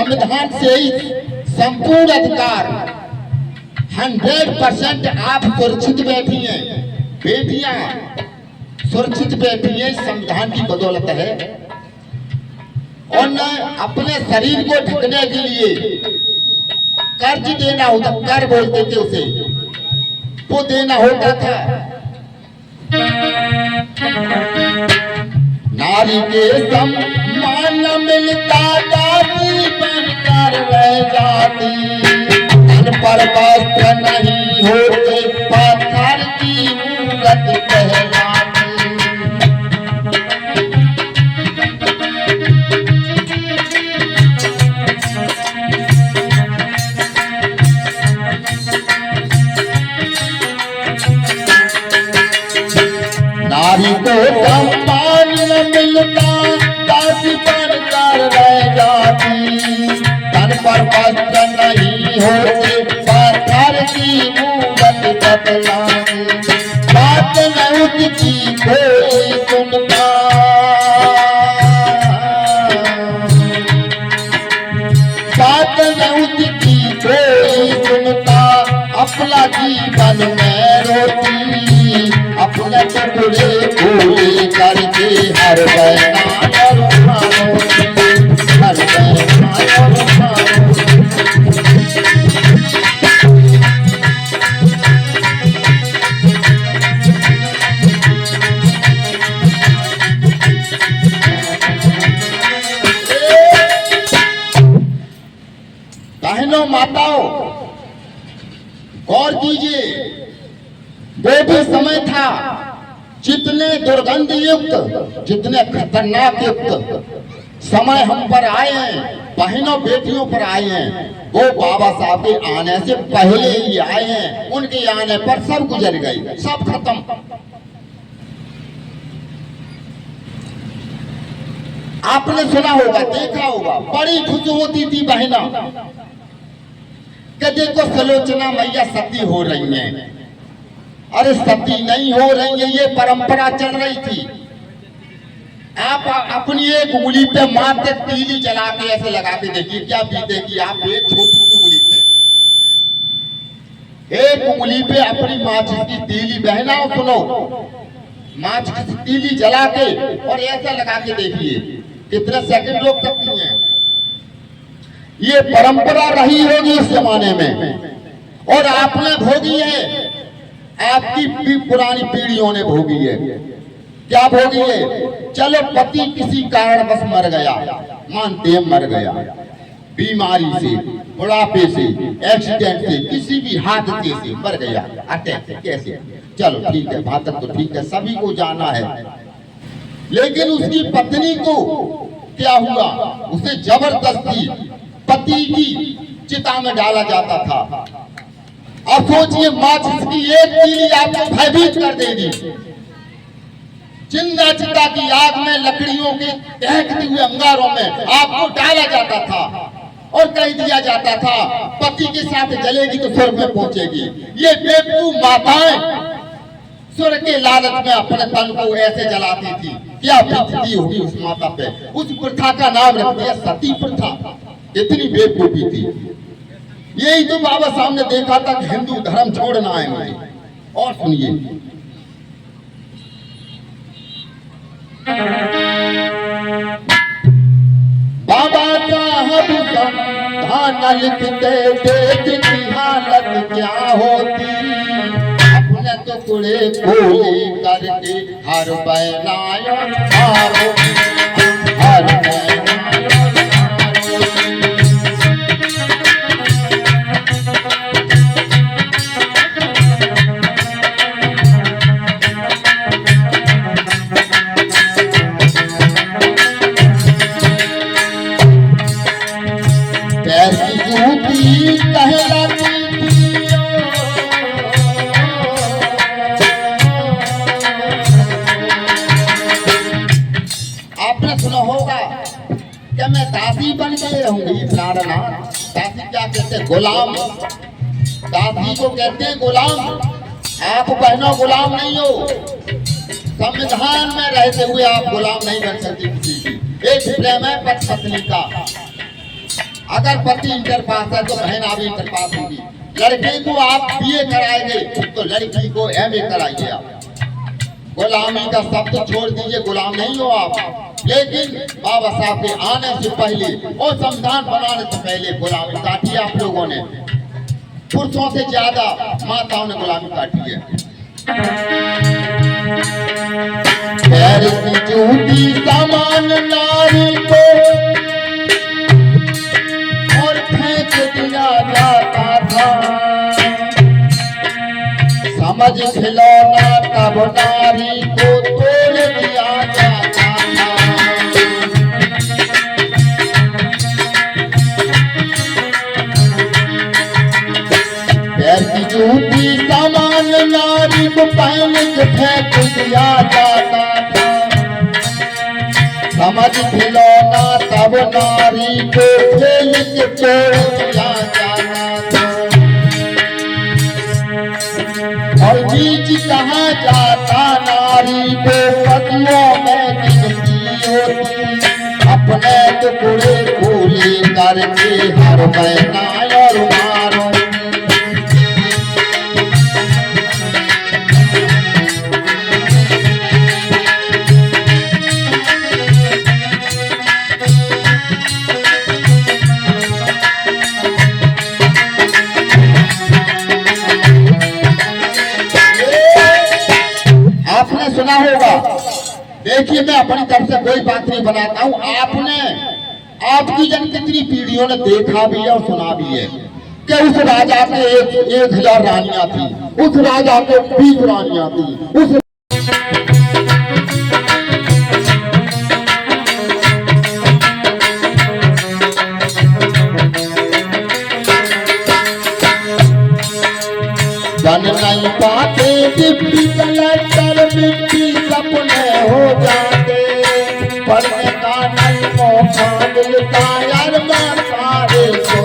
संविधान से ही संपूर्ण अधिकार 100% आप सुरक्षित बैठी हैं, बेटियां सुरक्षित बैठी हैं, संविधान की बदौलत है। और न अपने शरीर को ढकने के लिए कर्ज देना होता, कर बोलते थे उसे, वो देना होता था। नारी के सम्मान मिलता जाति बनकर रह जाती, तन पर वस्त्र नहीं होते पत्थर की मूरत कहलाती। नारी को सम्मान न मिलता दासी बनकर रह जाती, तन पर वस्त्र नहीं होते पत्थर की मूरत बतलाती। बात न उसकी कोई सुनता, बात न उसकी कोई सुनता, अपना जीवन में रोती, अपने टुकड़े पूरे करके हर बहना हर बहना बहनों माताओं गौर कीजिए, वो भी समय था जितने दुर्गंध युक्त, जितने खतरनाक युक्त समय हम पर आए हैं, बहनों बेटियों पर आए हैं, वो बाबा साहब के आने से पहले ही आए हैं। उनके आने पर सब गुजर गई, सब खत्म। आपने सुना होगा, देखा होगा, बड़ी खुश होती थी बहना कि देखो सलोचना मैया सती हो रही हैं। अरे सती नहीं हो रही है, ये परंपरा चल रही थी। आप अपनी एक उंगली पे माथे तीली जला के ऐसे लगा के देखिए, क्या बीतेगी आप एक छोटी सी उंगली पे, एक उंगली पे अपनी माचिस की तीली, बहना सुनो, माचिस की तीली जला के और ऐसा लगा के देखिए कितने सेकंड रोक सकती हैं। ये परंपरा रही होगी इस जमाने में और आपने भोगी है, आपकी पुरानी पीढ़ियों ने भोगी है। क्या भोगी है? चलो पति किसी कारणवश मर गया, मानते हैं मर गया, बीमारी से, बुढ़ापे से, एक्सीडेंट से, किसी भी हादसे से मर गया, अटैक से, कैसे, चलो ठीक है, घातक तो ठीक है, सभी को जाना है। लेकिन उसकी पत्नी को क्या हुआ, उसे जबरदस्ती पति की चिता में डाला जाता था। अब सोचिए, माचिस की एक तीली आपको भयभीत कर देगी। जिंदा चिता की आग में, लकड़ियों के दहकते हुए अंगारों में आपको डाला जाता था और कह दिया जाता था पति के साथ जलेगी तो स्वर्ग में पहुंचेगी। ये बेवकूफ माताएं स्वर्ग के लालच में अपने तन को ऐसे जलाती थी। क्या बीतती होगी उस माता पे। उस प्रथा का नाम रख दिया सती प्रथा। इतनी बेवकूफी थी। यही तो बाबा साहब ने देखा था कि हिंदू धर्म छोड़ना है मुझे। और सुनिए, बाबा साहब संविधान लिखते देश की हालत क्या होती, अपने टुकड़े खोले करके हर बनायो मारो, हर दासी बन गए होंगे। दासी क्या कहते हैं? गुलाम। दासी को कहते हैं गुलाम। आप बहनों गुलाम नहीं हो। संविधान में रहते हुए आप गुलाम नहीं बन सकती किसी की। एक प्रेम है पति पत्नी का। अगर पति इंटर पास है तो बहन आप इंटर पास होगी। लड़के को आप बीए कराएंगे तो लड़की को एमए कराइए। आप गुलामी का शब्द छोड़ दीजिए, गुलाम नहीं हो आप। लेकिन बाबा साहब के आने से पहले और संविधान बनाने से पहले गुलामी काटी आप लोगों ने। पुरुषों से ज्यादा माताओं ने गुलामी काटी है। पैर की जूती समान नारी को और फेंक दिया जाता था, समझ खिलौना तब नारी को तोड़ दिया जाता था। पैर की जूती समान नारी को पहन के फेंक दिया जाता था, समझ खिलौना तब नारी को खेल के तोड़ दिया जाता था। और बीच कहा जाता नारी को पतियों में गिनती होती, अपने टुकड़े खोले करके हर महीना और मारो। आपने सुना होगा, देखिए मैं अपनी तरफ से कोई बात नहीं बनाता हूं, आपकी जन कितनी पीढ़ियों ने देखा भी है और सुना भी है कि उस राजा के 1000 रानियां थी, उस राजा के 20 रानियां थी, उस बन नहीं पाते डिप्टी कलेक्टर, मिट्टी सपने हो जाते, पढ़ने का नहीं मौका मिलता यार मैं सारे सो